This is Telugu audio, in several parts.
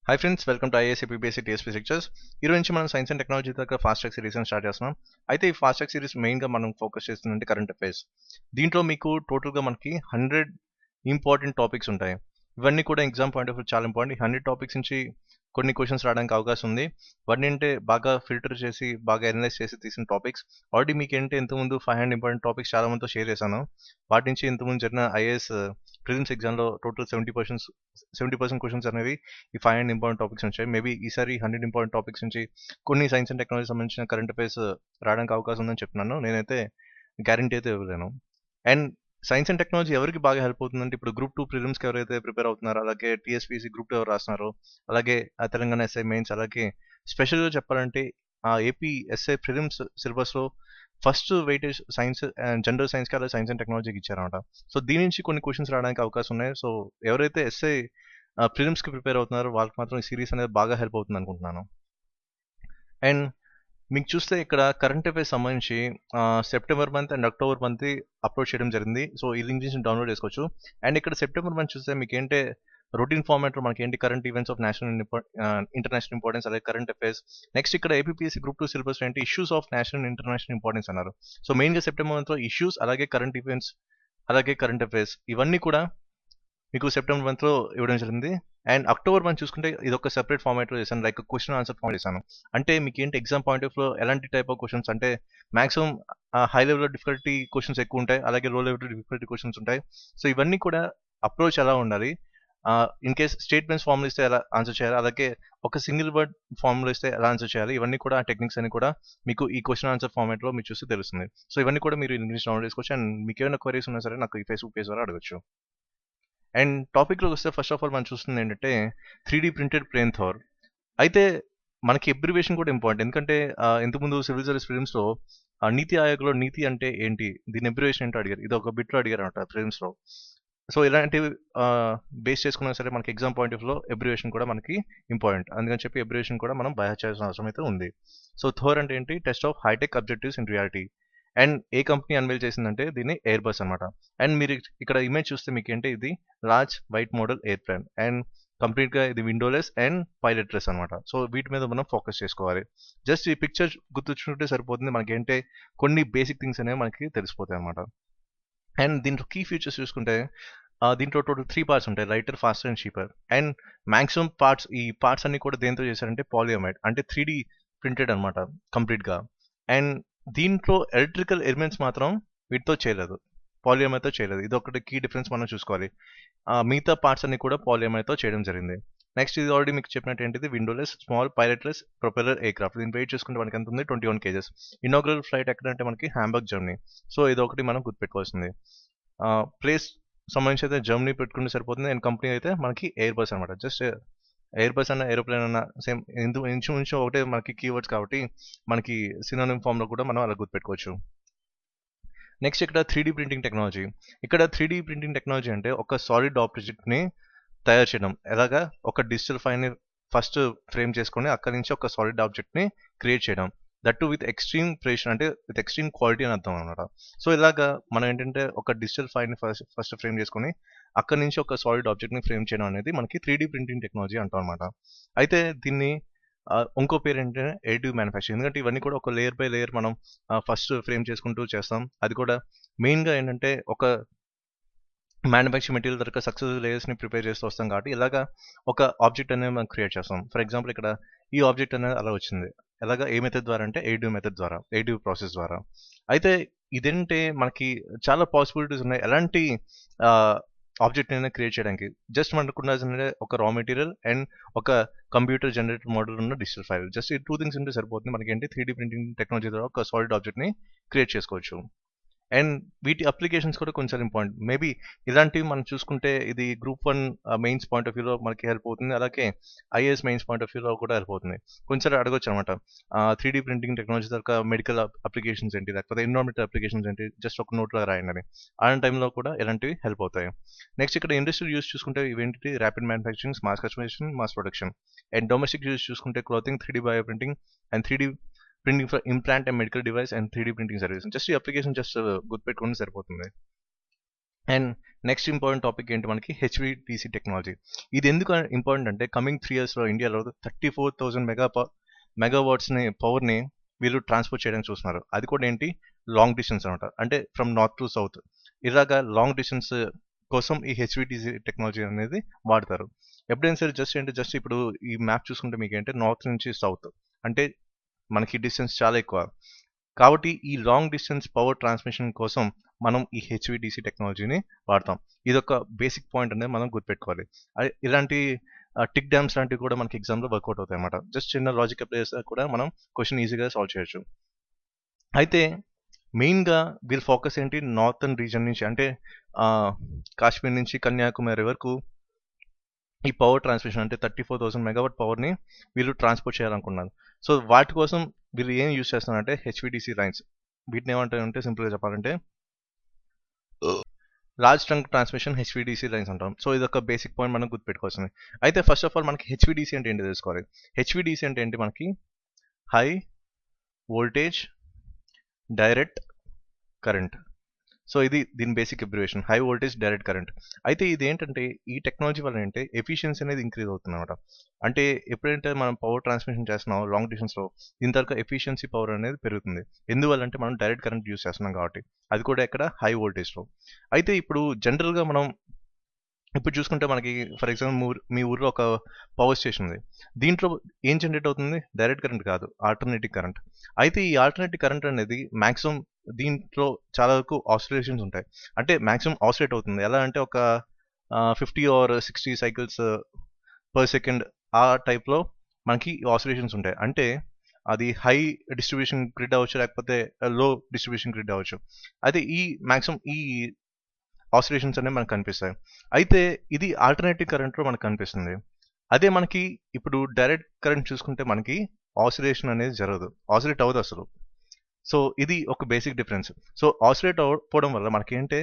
Hi friends, welcome to IAS APSC TSP lectures. ఈ రోజు నుంచి మనం సైన్స్ అండ్ టెక్నాలజీ దగ్గర ఫాస్ట్ ట్రాక్ సిరీస్ స్టార్ట్ చేస్తున్నాం. అయితే ఈ ఫాస్ట్ ట్రాక్ సిరీస్ మెయిన్గా మనం ఫోకస్ చేస్తుందంటే కరెంట్ అఫైర్స్. దీంట్లో మీకు టోటల్గా మనకి 100 ఇంపార్టెంట్ టాపిక్స్ ఉంటాయి. ఇవన్నీ కూడా ఎగ్జామ్ పాయింట్ ఆఫ్ వ్యూ చాలా ఇంపార్టెంట్. ఈ 100 టాపిక్స్ నుంచి కొన్ని క్వశ్చన్స్ రావడానికి అవకాశం ఉంది. వాటిని అంటే బాగా ఫిల్టర్ చేసి బాగా అనలైజ్ చేసి తీసిన టాపిక్స్. ఆల్రెడీ మీకు ఏంటి ఇంతకుముందు 500 ఇంపార్టెంట్ టాపిక్స్ చాలా మందితో షేర్ చేశాను. వాటి నుంచి ఇంతకుముందు జరిగిన ఐఏఎస్ ప్రిలిమ్స్ ఎగ్జామ్లో టోటల్ 70% క్వశ్చన్స్ అనేవి ఈ 500 ఇంపార్టెంట్ టాపిక్స్ వచ్చాయి. మేబీ ఈసారి 100 ఇంపార్టెంట్ టాపిక్స్ నుంచి కొన్ని సైన్స్ అండ్ టెక్నాలజీ సంబంధించిన కరెంట్ అఫైర్స్ రావడానికి అవకాశం ఉందని చెప్తున్నాను. నేనైతే గ్యారంటీ అయితే ఇవ్వలేను. అండ్ సైన్స్ అండ్ టెక్నాలజీ ఎవరికి బాగా హెల్ప్ అవుతుందంటే ఇప్పుడు గ్రూప్ 2 ప్రిలిమ్స్కి ఎవరైతే ప్రిపేర్ అవుతున్నారో, అలాగే టీఎస్పీసీ గ్రూప్ 2 ఎవరు రాస్తున్నారో, అలాగే తెలంగాణ ఎస్ఐ మెయిన్స్, అలాగే స్పెషల్గా చెప్పాలంటే ఏపీ ఎస్ఐ ప్రిలిమ్స్ సిలబస్లో first weightage science and general సైన్స్కి అలాగే సైన్స్ అండ్ టెక్నాలజీకి ఇచ్చారన్నమాట. సో దీని నుంచి కొన్ని క్వశ్చన్స్ రావడానికి అవకాశం ఉన్నాయి. సో ఎవరైతే ఎస్ఐ ప్రిలిమ్స్కి ప్రిపేర్ అవుతున్నారో వాళ్ళకి మాత్రం ఈ సిరీస్ అనేది బాగా హెల్ప్ అవుతుంది అనుకుంటున్నాను. అండ్ మీకు చూస్తే ఇక్కడ కరెంట్ అఫైర్స్ సంబంధించి September month and October month upload చేయడం జరిగింది. సో ఈ లింక్ నుంచి డౌన్లోడ్ చేసుకోవచ్చు. అండ్ ఇక్కడ సెప్టెంబర్ మంత్ చూస్తే మీకు ఏంటి రొటీన్ ఫార్మాట్లో మనకి ఏంటి current events of national international importance, అలాగే కరెంట్ అఫైర్స్. నెక్స్ట్ ఇక్కడ ఏపీఎస్సీ గ్రూప్ 2 సిలబస్ ఏంటి issues of national international importance అన్నారు. సో మెయిన్గా సెప్టెంబర్ మంత్లో ఇష్యూస్, అలాగే కరెంట్ ఈవెంట్స్, అలాగే కరెంట్ అఫైర్స్ ఇవన్నీ కూడా మీకు సెప్టెంబర్ మంత్లో ఇవ్వడం జరిగింది. అండ్ అక్టోబర్ మంత్ చూసుకుంటే ఇది ఒక సెపరేట్ ఫార్మాట్లో చేశాను, లైక్ క్వశ్చన్ ఆన్సర్ ఫార్మాట్ చేశాను. అంటే మీకు ఏంటి ఎగ్జామ్ పాయింట్ ఆఫ్ లో ఎలాంటి టైప్ ఆఫ్ క్వశ్చన్స్ అంటే maximum high level difficulty questions ఎక్కువ ఉంటాయి, అలాగే లో లెవెల్ డిఫికల్టీ క్వశ్చన్స్ ఉంటాయి. సో ఇవన్నీ కూడా అప్రోచ్ ఎలా ఉండాలి, ఇన్ కేస్ స్టేట్మెంట్స్ ఫార్ములా ఇస్తే ఎలా ఆన్సర్ చేయాలి, అలాగే ఒక సింగిల్ వర్డ్ ఫార్ములా ఇస్తే ఎలా ఆన్సర్ చేయాలి, ఇవన్నీ కూడా ఆ టెక్నిక్స్ అని కూడా మీకు ఈ క్వశ్చన్ ఆన్సర్ ఫార్మాట్లో మీరు చూస్తే తెలుస్తుంది. సో ఇవన్నీ కూడా మీరు ఇంగ్లీష్ డౌన్లోడ్ చేసుకోవచ్చు. అండ్ మీకు ఏమైనా క్వరీస్ ఉన్నా సరే నాకు ఈ ఫేస్బుక్ పేజ్ ద్వారా అడగచ్చు. అండ్ టాపిక్లోకి వస్తే ఫస్ట్ ఆఫ్ ఆల్ మనం చూస్తుంది ఏంటంటే 3D ప్రింటెడ్ ప్లేన్ థార్. అయితే మనకి ఎబ్రివేషన్ కూడా ఇంపార్టెంట్, ఎందుకంటే ఇంతకుముందు సివిల్ సర్వీస్ ఫిలిమ్స్లో నీతి ఆయోగ్లో నీతి అంటే ఏంటి, దీని ఎబ్రివేషన్ ఏంటో అడిగారు. ఇది ఒక బిట్లో అడిగారు అనమాట ఫిలిమ్స్లో. సో ఇలాంటివి బేస్ చేసుకున్నా సరే మనకి ఎగ్జామ్ పాయింట్ ఆఫ్ లో ఎబ్రివేషన్ కూడా మనకి ఇంపార్టెంట్. అందుకని చెప్పి ఎబ్రివేషన్ కూడా మనం బయట చేయాల్సిన అవసరం అయితే ఉంది. సో థోర్ అంటే ఏంటి, test of high tech objectives in reality. And ఏ కంపెనీ అన్వేల్ చేసిందంటే దీన్ని ఎయిర్ బస్ అనమాట. అండ్ మీరు ఇక్కడ ఇమేజ్ చూస్తే మీకు ఏంటి ఇది large white model air plane, and కంప్లీట్గా ఇది విండోలెస్ అండ్ పైలట్లెస్ అనమాట. సో వీటి మీద మనం ఫోకస్ చేసుకోవాలి. జస్ట్ ఈ పిక్చర్ గుర్తుంచుకుంటే సరిపోతుంది, మనకి ఏంటి కొన్ని బేసిక్ థింగ్స్ అనేవి మనకి తెలిసిపోతాయి అనమాట. అండ్ దీంట్లో కీ ఫీచర్స్ చూసుకుంటే దీంట్లో టోటల్ 3 పార్ట్స్ ఉంటాయి, lighter, faster and cheaper. And maximum parts, ఈ పార్ట్స్ అన్ని కూడా దేంతో చేశారంటే పాలియమైడ్, అంటే 3D ప్రింటెడ్ అనమాట కంప్లీట్గా. అండ్ దీంట్లో ఎలక్ట్రికల్ ఎలిమెంట్స్ మాత్రం వీటితో చేయలేదు, పాలియమైడ్తో చేయలేదు. ఇది ఒకటి కీ డిఫరెన్స్ మనం చూసుకోవాలి. మిగతా పార్ట్స్ అన్ని కూడా పాలియమైడ్తో చేయడం జరిగింది. నెక్స్ట్ ఇది ఆల్రెడీ మీకు చెప్పినట్టు ఏంటిది విండోలెస్ స్మాల్ పైలట్లెస్ ప్రొపెల్లర్ ఎయిర్క్రాఫ్ట్. దీని వెయిట్ చూసుకుంటే మనకి ఎంత ఉంది, 21 kgs. ఇనాగ్రల్ ఫ్లైట్ ఎక్కడంటే మనకి హాంబర్గ్, జర్మనీ. సో ఇది ఒకటి మనం గుర్తుపెట్టుకోవాల్సింది. ప్లేస్ సంబంధించి అయితే జర్మనీ పెట్టుకుంటే సరిపోతుంది. అండ్ కంపెనీ అయితే మనకి ఎయిర్ బస్ అనమాట. జస్ట్ ఎయిర్ బస్ అన్న ఏరోప్లేన్ అన్న సేమ్ ఇంచు ఒకటే మనకి కీవర్డ్స్ కాబట్టి మనకి సినోనిమ్ ఫామ్లో కూడా మనం అలా గుర్తుపెట్టుకోవచ్చు. నెక్స్ట్ ఇక్కడ 3D ప్రింటింగ్ టెక్నాలజీ. ఇక్కడ 3D ప్రింటింగ్ టెక్నాలజీ అంటే ఒక సాలిడ్ ఆబ్జెక్ట్ని తయారు చేయడం. ఎలాగా ఒక డిజిటల్ ఫైల్ని ఫస్ట్ ఫ్రేమ్ చేసుకొని అక్కడి నుంచి ఒక సాలిడ్ ఆబ్జెక్ట్ని క్రియేట్ చేయడం. దట్ టు విత్ ఎక్స్ట్రీమ్ ప్రెషన్, అంటే విత్ ఎక్స్ట్రీమ్ క్వాలిటీ అని అర్థం అనమాట. సో ఇలాగా మనం ఏంటంటే ఒక డిజిటల్ ఫైల్ని ఫస్ట్ ఫ్రేమ్ చేసుకొని అక్కడి నుంచి ఒక సాలిడ్ ఆబ్జెక్ట్ని ఫ్రేమ్ చేయడం అనేది మనకి 3D ప్రింటింగ్ టెక్నాలజీ అంటాం అనమాట. అయితే దీన్ని ఇంకో పేరు ఏంటంటే ఎడిటివ్ మ్యానుఫ్యాక్చరింగ్. ఎందుకంటే ఇవన్నీ కూడా ఒక లేయర్ బై లేయర్ మనం ఫస్ట్ ఫ్రేమ్ చేసుకుంటూ చేస్తాం. అది కూడా మెయిన్గా ఏంటంటే ఒక మ్యానుఫ్యాక్చర్ మెటీరియల్ దొరక సక్సెస్ లేయర్స్ని ప్రిపేర్ చేస్తూ వస్తాం కాబట్టి ఇలాగా ఒక ఆబ్జెక్ట్ అనేది మనం క్రియేట్ చేస్తాం. ఫర్ ఎగ్జాంపుల్ ఇక్కడ ఈ ఆబ్జెక్ట్ అనేది అలా వచ్చింది. ఎలాగా ఏ మెథడ్ ద్వారా అంటే ఎడిటివ్ మెథడ్ ద్వారా, ఎడిటివ్ ప్రాసెస్ ద్వారా. అయితే ఇదేంటే మనకి చాలా పాసిబిలిటీస్ ఉన్నాయి ఎలాంటి ఆబ్జెక్ట్ అయినా క్రియేట్ చేయడానికి. జస్ట్ మనకు ఉండాల్సిందే ఒక రా మెటీరియల్ అండ్ ఒక కంప్యూటర్ జనరేటెడ్ మోడల్ ఉన్న డిజిటల్ ఫైల్. జస్ట్ ఈ 2 థింగ్స్ ఉంటే సరిపోతుంది. మనకి ఏంటి 3D ప్రింటింగ్ టెక్నాలజీ ద్వారా ఒక సాలిడ్ ఆబ్జెక్ట్ని క్రియేట్ చేసుకోవచ్చు. అండ్ వీటి అప్లికేషన్స్ కూడా కొంచెం ఇంపార్టెంట్. మేబీ ఇలాంటివి మనం చూసుకుంటే ఇది గ్రూప్ 1 మెయిన్స్ పాయింట్ ఆఫ్ వ్యూలో మనకి హెల్ప్ అవుతుంది, అలాగే ఐఏఎస్ మెయిన్స్ పాయింట్ ఆఫ్ వ్యూలో కూడా హెల్ప్ అవుతుంది. కొంచెం అడగొచ్చు అనమాట, 3D ప్రింటింగ్ టెక్నాలజీ ద్వారా మెడికల్ అప్లికేషన్స్ ఏంటి, లేకపోతే ఎన్విరాన్మెంటల్ అప్లికేషన్స్ ఏంటి, జస్ట్ ఒక నోట్లో రాయండి. అలాంటి టైంలో కూడా ఇలాంటివి హెల్ప్ అవుతాయి. నెక్స్ట్ ఇక్కడ ఇండస్ట్రియల్ యూస్ చూసుకుంటే ఇవేంటి rapid manufacturing, mass customization, mass production. And domestic uses చూసుకుంటే clothing, 3D bio printing, and 3D printing for implant and medical device, and 3D printing service. Just ఈ అప్లికేషన్ జస్ట్ గుర్తుపెట్టుకుంటే సరిపోతుంది. అండ్ నెక్స్ట్ ఇంపార్టెంట్ టాపిక్ ఏంటి మనకి హెచ్విడిసి టెక్నాలజీ. ఇది ఎందుకు ఇంపార్టెంట్ అంటే కమింగ్ 3 yearsలో ఇండియాలో 34,000 మెగావాట్స్ని పవర్ని వీళ్ళు ట్రాన్స్పోర్ట్ చేయడానికి చూస్తున్నారు. అది కూడా ఏంటి లాంగ్ డిస్టెన్స్ అనమాట, అంటే ఫ్రమ్ నార్త్ టు సౌత్. ఇలాగా లాంగ్ డిస్టెన్స్ కోసం ఈ హెచ్విడిసి టెక్నాలజీ అనేది వాడతారు. ఎప్పుడైనా సరే జస్ట్ ఇప్పుడు ఈ మ్యాప్ చూసుకుంటే మీకు ఏంటంటే నార్త్ నుంచి సౌత్ అంటే మనకి డిస్టెన్స్ చాలా ఎక్కువ. కాబట్టి ఈ లాంగ్ డిస్టెన్స్ పవర్ ట్రాన్స్మిషన్ కోసం మనం ఈ హెచ్విడిసి టెక్నాలజీని వాడతాం. ఇదొక బేసిక్ పాయింట్ అనేది మనం గుర్తుపెట్టుకోవాలి. ఇలాంటి టిక్ డ్యామ్స్ లాంటివి కూడా మనకి ఎగ్జామ్లో వర్కౌట్ అవుతాయి అన్నమాట. జస్ట్ చిన్న లాజిక్ అప్లై చేస్తే కూడా మనం క్వశ్చన్ ఈజీగా సాల్వ్ చేయొచ్చు. అయితే మెయిన్గా వీళ్ళ ఫోకస్ ఏంటి నార్థన్ రీజన్ నుంచి అంటే కాశ్మీర్ నుంచి కన్యాకుమారి వరకు ఈ పవర్ ట్రాన్స్మిషన్ అంటే 34,000 మెగావాట్ పవర్ని వీళ్ళు ట్రాన్స్పోర్ట్ చేయాలనుకున్నారు. సో వాటి కోసం వీళ్ళు ఏం యూజ్ చేస్తున్నారంటే హెచ్విడిసి లైన్స్. వీటిని ఏమంటారంటే సింపుల్గా చెప్పాలంటే large trunk transmission HVDC lines అంటాం. సో ఇది ఒక బేసిక్ పాయింట్ మనం గుర్తుపెట్టుకోవాల్సింది. అయితే ఫస్ట్ ఆఫ్ ఆల్ మనకి హెచ్విడిసి అంటే ఏంటి తెలుసుకోవాలి. హెచ్విడిసి అంటే ఏంటి మనకి high voltage direct current. So ఇది దీని basic abbreviation, high voltage direct current. అయితే ఇది ఏంటంటే ఈ టెక్నాలజీ వల్ల ఏంటంటే ఎఫిషియన్సీ అనేది ఇంక్రీజ్ అవుతుంది అనమాట. అంటే ఎప్పుడైతే మనం పవర్ ట్రాన్స్మిషన్ చేస్తున్నాం లాంగ్ డిస్టెన్స్లో దీని తర్వాత ఎఫిషియన్సీ పవర్ అనేది పెరుగుతుంది. ఎందువల్ల అంటే మనం డైరెక్ట్ కరెంట్ యూస్ చేస్తున్నాం కాబట్టి, అది కూడా ఎక్కడ హై వోల్టేజ్లో. అయితే ఇప్పుడు జనరల్గా మనం ఇప్పుడు చూసుకుంటే మనకి ఫర్ ఎగ్జాంపుల్ మీ ఊర్లో ఒక పవర్ స్టేషన్ ఉంది. దీంట్లో ఏం జనరేట్ అవుతుంది, డైరెక్ట్ కరెంట్ కాదు, ఆల్టర్నేటివ్ కరెంట్. అయితే ఈ ఆల్టర్నేటివ్ కరెంట్ అనేది మ్యాక్సిమం దీంట్లో చాలా వరకు ఆసిలేషన్స్ ఉంటాయి. అంటే మ్యాక్సిమం ఆసిలేట్ అవుతుంది. ఎలా అంటే ఒక 50 or 60 సైకిల్స్ పర్ సెకండ్ ఆ టైప్లో మనకి ఆసిలేషన్స్ ఉంటాయి. అంటే అది హై డిస్ట్రిబ్యూషన్ గ్రిడ్ అవ్వచ్చు, లేకపోతే లో డిస్ట్రిబ్యూషన్ గ్రిడ్ అవ్వచ్చు. అయితే ఈ మ్యాక్సిమం ఈ ఆసిలేషన్స్ అనేవి మనకు కనిపిస్తాయి. అయితే ఇది ఆల్టర్నేటివ్ కరెంట్లో మనకు కనిపిస్తుంది. అదే మనకి ఇప్పుడు డైరెక్ట్ కరెంట్ చూసుకుంటే మనకి ఆసిలేషన్ అనేది జరగదు, ఆసిలేట్ అవ్వదు అసలు. సో ఇది ఒక బేసిక్ డిఫరెన్స్. సో ఆసిలేట్ అవ్వకపోవడం వల్ల మనకి ఏంటంటే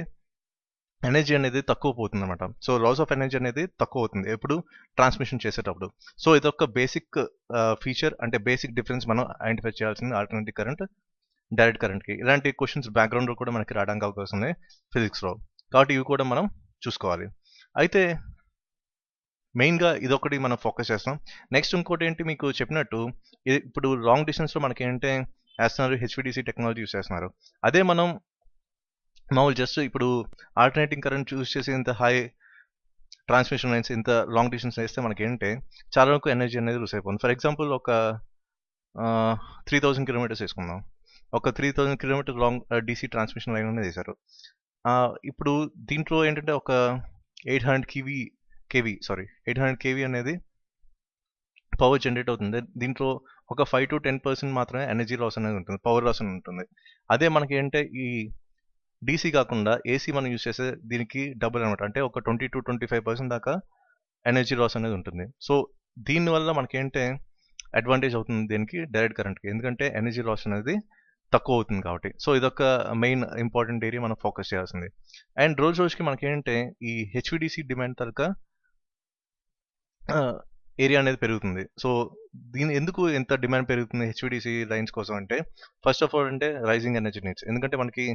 ఎనర్జీ అనేది తక్కువ పోతుంది అనమాట. సో లాస్ ఆఫ్ ఎనర్జీ అనేది తక్కువ అవుతుంది ఎప్పుడు ట్రాన్స్మిషన్ చేసేటప్పుడు. సో ఇదొక బేసిక్ ఫీచర్, అంటే బేసిక్ డిఫరెన్స్ మనం ఐడెంటిఫై చేయాల్సింది ఆల్టర్నేటివ్ కరెంట్ డైరెక్ట్ కరెంట్కి. ఇలాంటి క్వశ్చన్స్ బ్యాక్గ్రౌండ్లో కూడా మనకి రావడానికి అవకాశం ఉంది ఫిజిక్స్లో, కాబట్టి ఇవి కూడా మనం చూసుకోవాలి. అయితే మెయిన్గా ఇదొకటి మనం ఫోకస్ చేస్తాం. నెక్స్ట్ ఇంకోటి ఏంటి మీకు చెప్పినట్టు ఇప్పుడు లాంగ్ డిస్టెన్స్లో మనకి ఏంటంటే వేస్తున్నారు హెచ్విడిసి టెక్నాలజీ యూస్ చేస్తున్నారు. అదే మనం మామూలు జస్ట్ ఇప్పుడు ఆల్టర్నేటింగ్ కరెంట్ యూస్ చేసి ఇంత హై ట్రాన్స్మిషన్ లైన్స్ ఇంత లాంగ్ డిస్టెన్స్ వేస్తే మనకి ఏంటంటే చాలా వరకు ఎనర్జీ అనేది లూస్ అయిపోతుంది. ఫర్ ఎగ్జాంపుల్ ఒక 3000 కిలోమీటర్స్ వేసుకుందాం. ఒక 3000 kilometre long DC transmission line అనేది వేశారు. ఇప్పుడు దీంట్లో ఏంటంటే ఒక 800 కేవీ అనేది పవర్ జనరేట్ అవుతుంది. దీంట్లో ఒక 5 to 10% మాత్రమే ఎనర్జీ లాస్ అనేది ఉంటుంది, పవర్ లాస్ అనేది ఉంటుంది. అదే మనకి ఏంటంటే ఈ డీసీ కాకుండా ఏసీ మనం యూస్ చేసే దీనికి డబుల్ అనమాట, అంటే ఒక 20 to 25% దాకా ఎనర్జీ లాస్ అనేది ఉంటుంది. సో దీనివల్ల మనకి ఏంటంటే అడ్వాంటేజ్ అవుతుంది దీనికి డైరెక్ట్ కరెంట్కి, ఎందుకంటే ఎనర్జీ లాస్ అనేది తక్కువ అవుతుంది కాబట్టి. సో ఇదొక మెయిన్ ఇంపార్టెంట్ ఏరియా మనం ఫోకస్ చేయాల్సింది. అండ్ రోజుకి మనకి ఏంటంటే ఈ హెచ్విడిసి డిమాండ్ తరక ఏరియా అనేది పెరుగుతుంది. సో దీని ఎందుకు ఎంత డిమాండ్ పెరుగుతుంది హెచ్విడిసి లైన్స్ కోసం అంటే ఫస్ట్ ఆఫ్ ఆల్ అంటే రైజింగ్ ఎనర్జీ నీడ్స్. ఎందుకంటే మనకి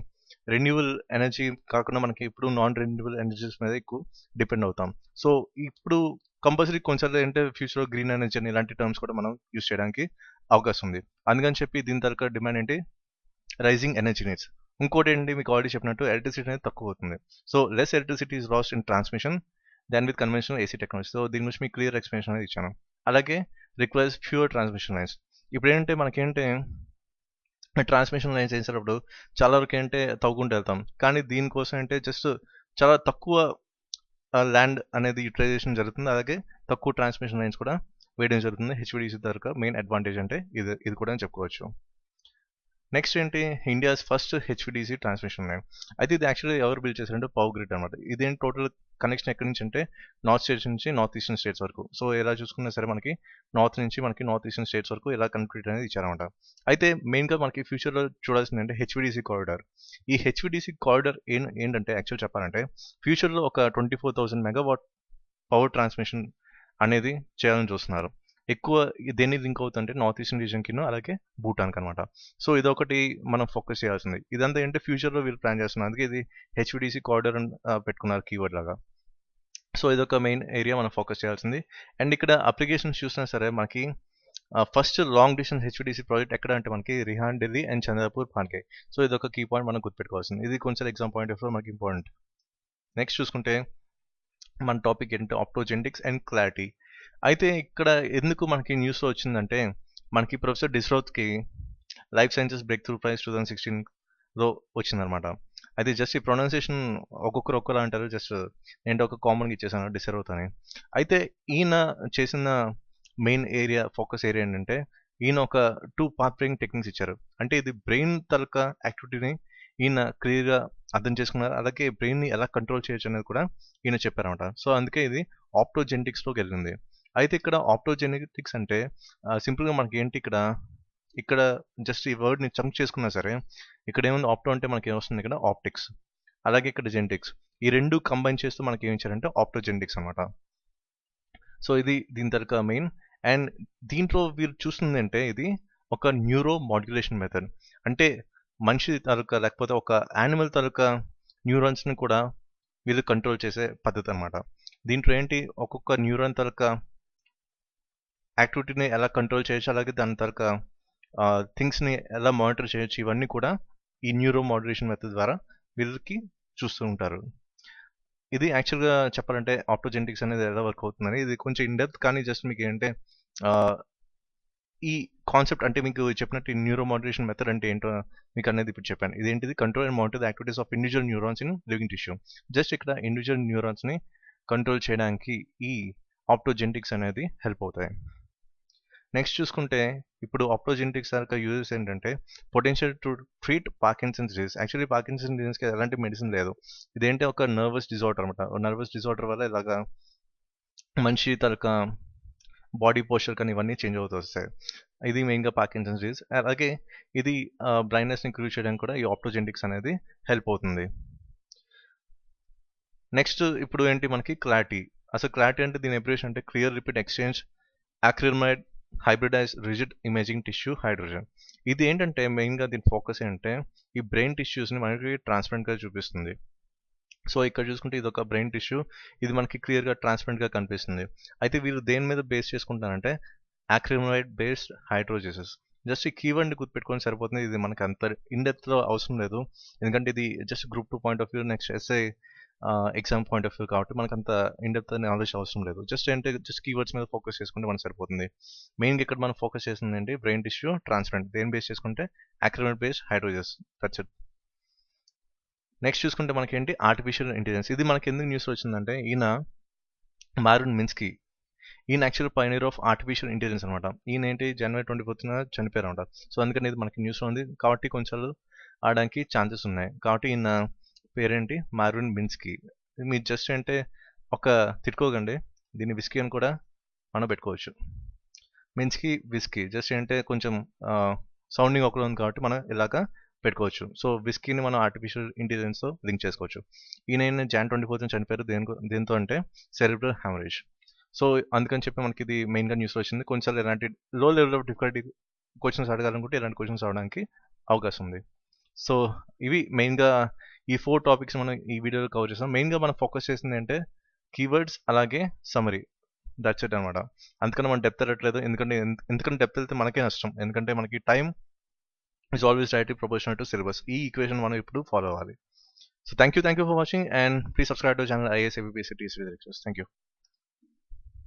రెన్యూవల్ ఎనర్జీ కాకుండా మనకి ఇప్పుడు నాన్ రెన్యూవల్ ఎనర్జీస్ మీద ఎక్కువ డిపెండ్ అవుతాం. సో ఇప్పుడు కంపల్సరీ కొన్నిసార్లు అంటే ఫ్యూచర్లో గ్రీన్ ఎనర్జీ అని ఇలాంటి టర్మ్స్ కూడా మనం యూస్ చేయడానికి అవకాశం ఉంది. అందుకని చెప్పి దీని తరక డిమాండ్ ఏంటి రైజింగ్ ఎనర్జీ నీడ్స్. ఇంకోటి ఏంటి మీకు ఆల్రెడీ చెప్పినట్టు ఎలక్ట్రిసిటీ అనేది తక్కువ అవుతుంది. So less electricity is lost in transmission than with conventional AC technology. So దీని గురించి మీకు క్లియర్ ఎక్స్ప్లెనేషన్ అనేది ఇచ్చాను. అలాగే రిక్వైర్స్ ఫ్యూర్ ట్రాన్స్మిషన్ లైన్స్. ఇప్పుడు ఏంటంటే మనకేంటే ట్రాన్స్మిషన్ లైన్స్ వేసేటప్పుడు చాలా వరకు ఏంటంటే తవ్వుకుంటూ వెళ్తాం, కానీ దీనికోసం అంటే జస్ట్ చాలా తక్కువ ల్యాండ్ అనేది యూటిలైజేషన్ జరుగుతుంది. అలాగే తక్కువ ట్రాన్స్మిషన్ లైన్స్ కూడా వేయడం జరుగుతుంది. హెచ్విడిసి దగ్గర మెయిన్ అడ్వాంటేజ్ అంటే ఇది కూడా చెప్పుకోవచ్చు. నెక్స్ట్ ఏంటి India's first HVDC transmission line. అయితే ఇది యాక్చువల్లీ ఎవరు బిల్డ్ చేశారంటే పవర్ గ్రిడ్ అనమాట. ఇదేంటి టోటల్ కనెక్షన్ ఎక్కడి నుంచి అంటే నార్త్ స్టేట్స్ నుంచి నార్త్ ఈస్టర్న్ స్టేట్స్ వరకు. సో ఎలా చూసుకున్నా సరే మనకి నార్త్ నుంచి మనకి నార్త్ ఈస్టర్న్ స్టేట్స్ వరకు ఇలా కనెక్టివిటీ అనేది ఇచ్చారనమాట. అయితే మెయిన్గా మనకి ఫ్యూచర్లో చూడాల్సింది అంటే హెచ్విడిసి కారిడార్. ఈ హెచ్విడిసి కారిడార్ ఏంటంటే యాక్చువల్ చెప్పాలంటే ఫ్యూచర్లో ఒక 24,000 మెగావాట్ పవర్ ట్రాన్స్మిషన్ అనేది చేయాలని చూస్తున్నారు. ఎక్కువ దేన్ని లింక్ అవుతుందంటే నార్త్ ఈస్టర్న్ రీజియన్కిను అలాగే భూటాన్కి అనమాట. సో ఇదొకటి మనం ఫోకస్ చేయాల్సింది. ఇదంతా ఏంటంటే ఫ్యూచర్లో వీళ్ళు ప్లాన్ చేస్తున్నారు, అందుకే ఇది హెచ్విడిసి కారిడార్ అని పెట్టుకున్నారు కీవర్డ్ లాగా. సో ఇదొక మెయిన్ ఏరియా మనం ఫోకస్ చేయాల్సింది. అండ్ ఇక్కడ అప్లికేషన్స్ చూసినా సరే మనకి first long distance HVDC project ఎక్కడ అంటే మనకి రిహాన్ ఢిల్లీ అండ్ చంద్రపూర్ పాన్కే. సో ఇదొక కీ పాయింట్ మనం గుర్తుపెట్టుకోవాల్సింది. ఇది కొంచెం ఎగ్జామ్ పాయింట్ ఆఫ్ వ్యూ మనకి ఇంపార్టెంట్. నెక్స్ట్ చూసుకుంటే మన టాపిక్ ఏంటంటే ఆప్టోజెనెటిక్స్ అండ్ క్లారిటీ. అయితే ఇక్కడ ఎందుకు మనకి న్యూస్లో వచ్చిందంటే మనకి ప్రొఫెసర్ డిస్రౌత్కి life sciences breakthrough prize 2016లో వచ్చిందనమాట. అయితే జస్ట్ ఈ ప్రొనౌన్సియేషన్ ఒక్కొక్కరు ఒక్కలా అంటారు, జస్ట్ నేను ఒక కామన్గా ఇచ్చేసాను డిస్రౌత్ అని. అయితే ఈయన చేసిన మెయిన్ ఏరియా ఫోకస్ ఏరియా ఏంటంటే ఈయన ఒక 2 పాత్ బ్రెయిన్ టెక్నిక్స్ ఇచ్చారు. అంటే ఇది బ్రెయిన్ తలక యాక్టివిటీని ఈయన క్లియర్గా అర్థం చేసుకున్నారు, అలాగే బ్రెయిన్ని ఎలా కంట్రోల్ చేయొచ్చు అనేది కూడా ఈయన చెప్పారన్నమాట. సో అందుకే ఇది ఆప్టోజెనెటిక్స్లోకి వెళ్ళింది. అయితే ఇక్కడ ఆప్టోజెనెటిక్స్ అంటే సింపుల్గా మనకి ఏంటి ఇక్కడ జస్ట్ ఈ వర్డ్ని చంక్ చేసుకున్నా సరే ఇక్కడ ఏముంది, ఆప్టో అంటే మనకి ఏమొస్తుంది ఇక్కడ ఆప్టిక్స్, అలాగే ఇక్కడ జెనెటిక్స్, ఈ రెండు కంబైన్ చేస్తూ మనకి ఏమి ఇచ్చారంటే ఆప్టోజెనెటిక్స్ అనమాట. సో ఇది దీని తరక మెయిన్. అండ్ దీంట్లో వీరు చూస్తుంది అంటే ఇది ఒక న్యూరో మాడ్యులేషన్ మెథడ్, అంటే మనిషి తాలూకా లేకపోతే ఒక యానిమల్ తాలూకా న్యూరాన్స్ని కూడా వీళ్ళు కంట్రోల్ చేసే పద్ధతి అనమాట. దీంట్లో ఏంటి, ఒక్కొక్క న్యూరాన్ తాలూకా యాక్టివిటీని ఎలా కంట్రోల్ చేయొచ్చు, అలాగే దాని తాలూకా థింగ్స్ని ఎలా మానిటర్ చేయొచ్చు, ఇవన్నీ కూడా ఈ న్యూరో మాడ్యులేషన్ మెథడ్ ద్వారా వీళ్ళకి చూస్తూ ఉంటారు. ఇది యాక్చువల్గా చెప్పాలంటే ఆప్టోజెనెటిక్స్ అనేది ఎలా వర్క్ అవుతుందని, ఇది కొంచెం ఇన్ డెప్త్, కానీ జస్ట్ మీకు ఏంటంటే ఈ కాన్సెప్ట్ అంటే మీకు చెప్పినట్టు ఈ న్యూరో మాడ్యులేషన్ మెథడ్ అంటే ఏంటో మీకు అనేది ఇప్పుడు చెప్పాను. ఇదేంటిది, control and monitor the activities of individual neurons in living tissue. Just ఇక్కడ ఇండివిజువల్ న్యూరాన్స్ని కంట్రోల్ చేయడానికి ఈ ఆప్టోజెనెటిక్స్ అనేది హెల్ప్ అవుతాయి. నెక్స్ట్ చూసుకుంటే ఇప్పుడు ఆప్టోజెనెటిక్స్ యొక్క యూజెస్ ఏంటంటే potential to treat Parkinson's disease. Actually Parkinson's డిజీజ్కి ఎలాంటి మెడిసిన్ లేదు, ఇదేంటి ఒక నర్వస్ డిజార్డర్ అనమాట. నర్వస్ డిజార్డర్ వల్ల ఇలాగా మనిషి తరక బాడీ పోస్చర్ కానీ ఇవన్నీ చేంజ్ అవుతూ వస్తాయి. ఇది మెయిన్గా పార్కిన్సన్స్ డిజీజ్. అలాగే ఇది బ్లైండ్నెస్ని క్యూర్ చేయడానికి కూడా ఈ ఆప్టోజెనెటిక్స్ అనేది హెల్ప్ అవుతుంది. నెక్స్ట్ ఇప్పుడు ఏంటి మనకి క్లారిటీ. అసలు క్లారిటీ అంటే దీని అబ్రివేషన్ అంటే clear repeat exchange acrylamide hybridized rigid imaging tissue hydrogen. ఇది ఏంటంటే మెయిన్గా దీని ఫోకస్ ఏంటంటే ఈ బ్రెయిన్ టిష్యూస్ని మనకి ట్రాన్స్పరెంట్గా చూపిస్తుంది. సో ఇక్కడ చూసుకుంటే ఇది ఒక బ్రెయిన్ టిష్యూ, ఇది మనకి క్లియర్గా ట్రాన్స్పరెంట్గా కనిపిస్తుంది. అయితే వీళ్ళు దేని మీద బేస్ చేసుకుంటారంటే అక్రిలమైడ్ బేస్డ్ హైడ్రోజెసెస్. జస్ట్ ఈ కీవర్డ్ని గుర్తుపెట్టుకొని సరిపోతుంది, ఇది మనకి అంత ఇన్డెప్త్లో అవసరం లేదు, ఎందుకంటే ఇది just group 2 point of view, next SI exam point of view కాబట్టి మనకు అంత ఇన్డెప్త్ నాలెడ్జ్ అవసరం లేదు. జస్ట్ అంటే జస్ట్ కీవర్డ్స్ మీద ఫోకస్ చేసుకుంటే మనకు సరిపోతుంది. మెయిన్గా ఇక్కడ మనం ఫోకస్ చేస్తుంది ఏంటి, బ్రెయిన్ టిష్యూ ట్రాన్స్పరెంట్, దేని బేస్ చేసుకుంటే acrylamide based హైడ్రోజెస్, that's it. Next చూసుకుంటే మనకి ఏంటి ఆర్టిఫిషియల్ ఇంటెలిజెన్స్. ఇది మనకి ఎందుకు న్యూస్లో వచ్చిందంటే ఈయన మారున్ మిన్స్కీ, ఈయన actual pioneer of artificial intelligence అనమాట. ఈయన ఏంటి January 24th చనిపోయారు అనమాట. సో అందుకని ఇది మనకి న్యూస్లో ఉంది కాబట్టి కొంచెం ఆడడానికి ఛాన్సెస్ ఉన్నాయి. కాబట్టి ఈయన పేరేంటి మారున్ మిన్స్కీ. మీరు జస్ట్ అంటే ఒక తిట్టుకోకండి, దీన్ని విస్కీ అని కూడా మనం పెట్టుకోవచ్చు. మిన్స్కీ విస్కీ జస్ట్ అంటే కొంచెం సౌండింగ్ ఒకలా ఉంది కాబట్టి మనం ఇలాగా పెట్టుకోవచ్చు. సో విస్కీని మనం ఆర్టిఫిషియల్ ఇంటెలిజెన్స్తో లింక్ చేసుకోవచ్చు. ఈయన January 24th చనిపోయారు, దేంతో అంటే సెరిబ్రల్ హ్యామరేజ్. సో అందుకని చెప్పి మనకి ఇది మెయిన్గా న్యూస్లో వచ్చింది. కొంచెం ఎలాంటి లో లెవెల్ ఆఫ్ డిఫికల్టీ క్వశ్చన్స్ అడగాలనుకుంటే ఇలాంటి క్వశ్చన్స్ అడగడానికి అవకాశం ఉంది. సో ఇవి మెయిన్గా ఈ 4 టాపిక్స్ మనం ఈ వీడియోలో కవర్ చేస్తాం. మెయిన్గా మనం ఫోకస్ చేసింది అంటే కీవర్డ్స్ అలాగే సమ్మరీ, దట్స్ ఇట్ అనమాట. అందుకని మనం డెప్త్ వెళ్ళట్లేదు, ఎందుకంటే డెప్త్ వెళ్తే మనకే నష్టం, ఎందుకంటే మనకి time is always directly proportional to syllabus. ఈ ఈక్వేషన్ మనం ఇప్పుడు ఫాలో అవ్వాలి. So thank you for watching and please subscribe to channel IAS APPS TSP Lectures. Thank you.